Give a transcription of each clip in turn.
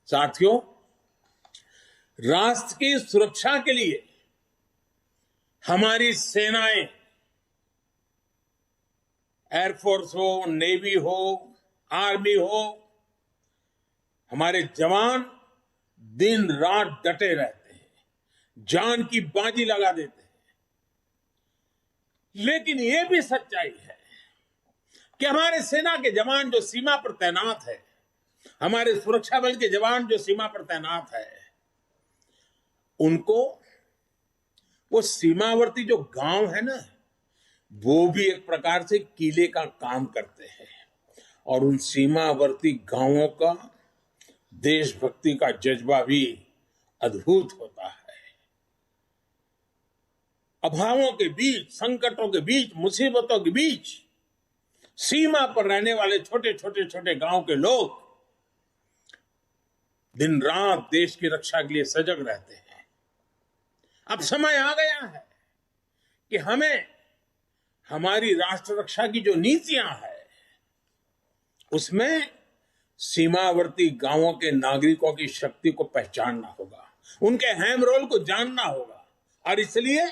साथियों, राष्ट्र की सुरक्षा के लिए हमारी सेनाएं, एयरफोर्स हो, नेवी हो, आर्मी हो, हमारे जवान दिन रात डटे रहते हैं, जान की बाजी लगा देते हैं। लेकिन यह भी सच्चाई है कि हमारे सेना के जवान जो सीमा पर तैनात है, हमारे सुरक्षा बल के जवान जो सीमा पर तैनात है, उनको वो सीमावर्ती जो गांव है ना, वो भी एक प्रकार से किले का काम करते हैं। और उन सीमावर्ती गांवों का देशभक्ति का जज्बा भी अद्भुत होता है। अभावों के बीच, संकटों के बीच, मुसीबतों के बीच सीमा पर रहने वाले छोटे गांव के लोग दिन रात देश की रक्षा के लिए सजग रहते हैं। अब समय आ गया है कि हमें हमारी राष्ट्र रक्षा की जो नीतियां है, उसमें सीमावर्ती गांवों के नागरिकों की शक्ति को पहचानना होगा, उनके अहम रोल को जानना होगा। और इसलिए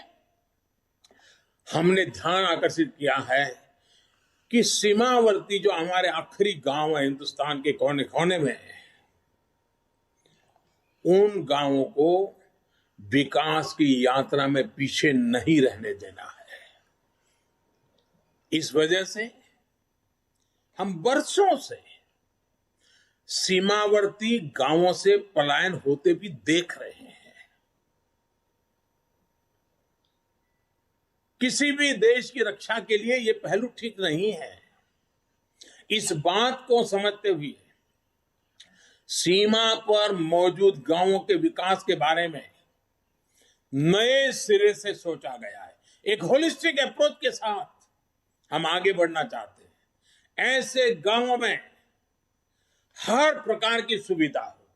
हमने ध्यान आकर्षित किया है कि सीमावर्ती जो हमारे आखिरी गांव है हिंदुस्तान के कोने कोने में, उन गांवों को विकास की यात्रा में पीछे नहीं रहने देना है। इस वजह से हम वर्षों से सीमावर्ती गांवों से पलायन होते भी देख रहे हैं। किसी भी देश की रक्षा के लिए यह पहलू ठीक नहीं है। इस बात को समझते हुए सीमा पर मौजूद गांवों के विकास के बारे में नए सिरे से सोचा गया है। एक होलिस्टिक अप्रोच के साथ हम आगे बढ़ना चाहते हैं। ऐसे गांवों में हर प्रकार की सुविधा हो,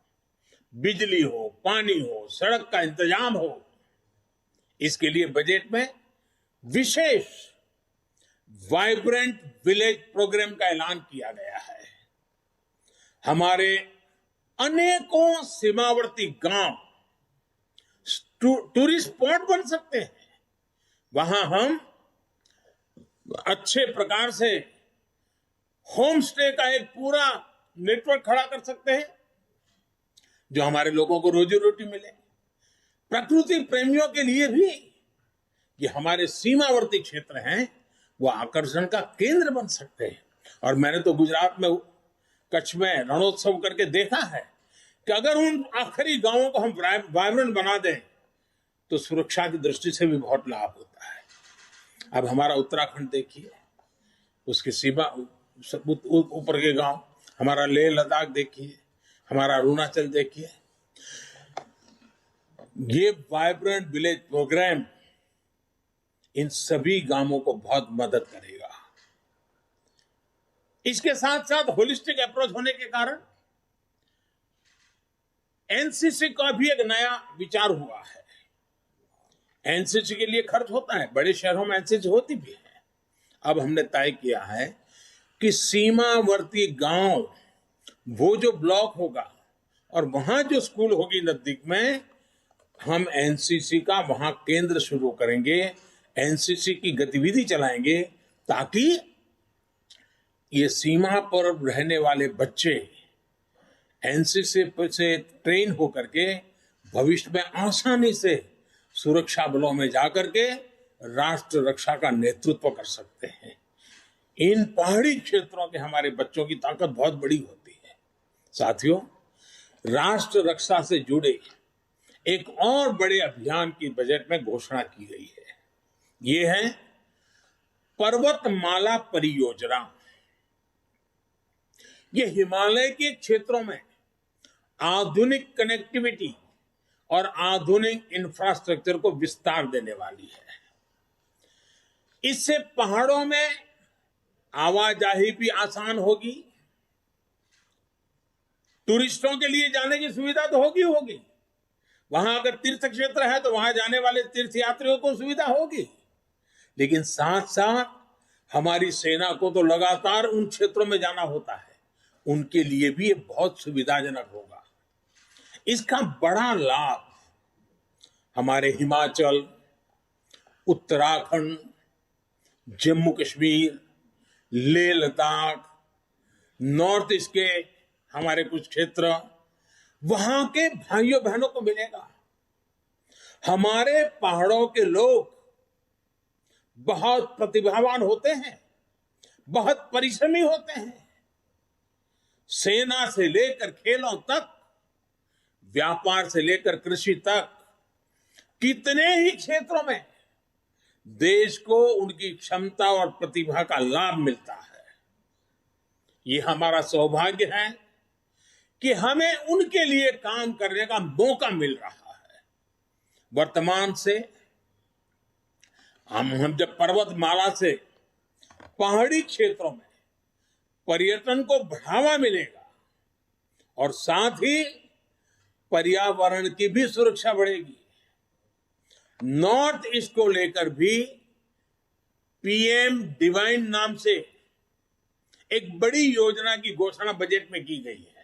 बिजली हो, पानी हो, सड़क का इंतजाम हो। इसके लिए बजट में विशेष वाइब्रेंट विलेज प्रोग्राम का ऐलान किया गया है। हमारे अनेकों सीमावर्ती गांव टूरिस्ट स्पॉट बन सकते हैं। वहां हम अच्छे प्रकार से होम स्टे का एक पूरा नेटवर्क खड़ा कर सकते हैं, जो हमारे लोगों को रोजी रोटी मिले। प्रकृति प्रेमियों के लिए भी ये हमारे सीमावर्ती क्षेत्र हैं, वो आकर्षण का केंद्र बन सकते हैं। और मैंने तो गुजरात में कच्छ में रणोत्सव करके देखा है कि अगर उन आखिरी गांवों को हम वाइब्रेंट बना दें तो सुरक्षा की दृष्टि से भी बहुत लाभ होता है। अब हमारा उत्तराखंड देखिए, उसकी सीमा ऊपर के गांव, हमारा लेह लद्दाख देखिए, हमारा अरुणाचल देखिए। ये वाइब्रेंट विलेज प्रोग्राम इन सभी गांवों को बहुत मदद करेगा। इसके साथ साथ होलिस्टिक अप्रोच होने के कारण एनसीसी का भी एक नया विचार हुआ है। एनसीसी के लिए खर्च होता है, बड़े शहरों में एनसीसी होती भी है। अब हमने तय किया है कि सीमावर्ती गांव, वो जो ब्लॉक होगा और वहां जो स्कूल होगी नजदीक में, हम एनसीसी का वहां केंद्र शुरू करेंगे, एनसीसी की गतिविधि चलाएंगे, ताकि ये सीमा पर रहने वाले बच्चे एनसीसी से ट्रेन होकर के भविष्य में आसानी से सुरक्षा बलों में जाकर के राष्ट्र रक्षा का नेतृत्व कर सकते हैं। इन पहाड़ी क्षेत्रों के हमारे बच्चों की ताकत बहुत बड़ी होती है। साथियों, राष्ट्र रक्षा से जुड़े एक और बड़े अभियान की बजट में घोषणा की गई है। ये है पर्वतमाला परियोजना। ये हिमालय के क्षेत्रों में आधुनिक कनेक्टिविटी और आधुनिक इंफ्रास्ट्रक्चर को विस्तार देने वाली है। इससे पहाड़ों में आवाजाही भी आसान होगी, टूरिस्टों के लिए जाने की सुविधा तो होगी। वहां अगर तीर्थ क्षेत्र है तो वहां जाने वाले तीर्थयात्रियों को सुविधा होगी, लेकिन साथ साथ हमारी सेना को तो लगातार उन क्षेत्रों में जाना होता है, उनके लिए भी ये बहुत सुविधाजनक होगा। इसका बड़ा लाभ हमारे हिमाचल, उत्तराखंड, जम्मू कश्मीर, लेह लद्दाख, नॉर्थ ईस्ट के हमारे कुछ क्षेत्र, वहां के भाइयों बहनों को मिलेगा। हमारे पहाड़ों के लोग बहुत प्रतिभावान होते हैं, बहुत परिश्रमी होते हैं। सेना से लेकर खेलों तक, व्यापार से लेकर कृषि तक, कितने ही क्षेत्रों में देश को उनकी क्षमता और प्रतिभा का लाभ मिलता है। ये हमारा सौभाग्य है कि हमें उनके लिए काम करने का मौका मिल रहा है। वर्तमान से हम जब पर्वतमाला से पहाड़ी क्षेत्रों में पर्यटन को बढ़ावा मिलेगा और साथ ही पर्यावरण की भी सुरक्षा बढ़ेगी। नॉर्थ ईस्ट को लेकर भी पीएम डिवाइन नाम से एक बड़ी योजना की घोषणा बजट में की गई है।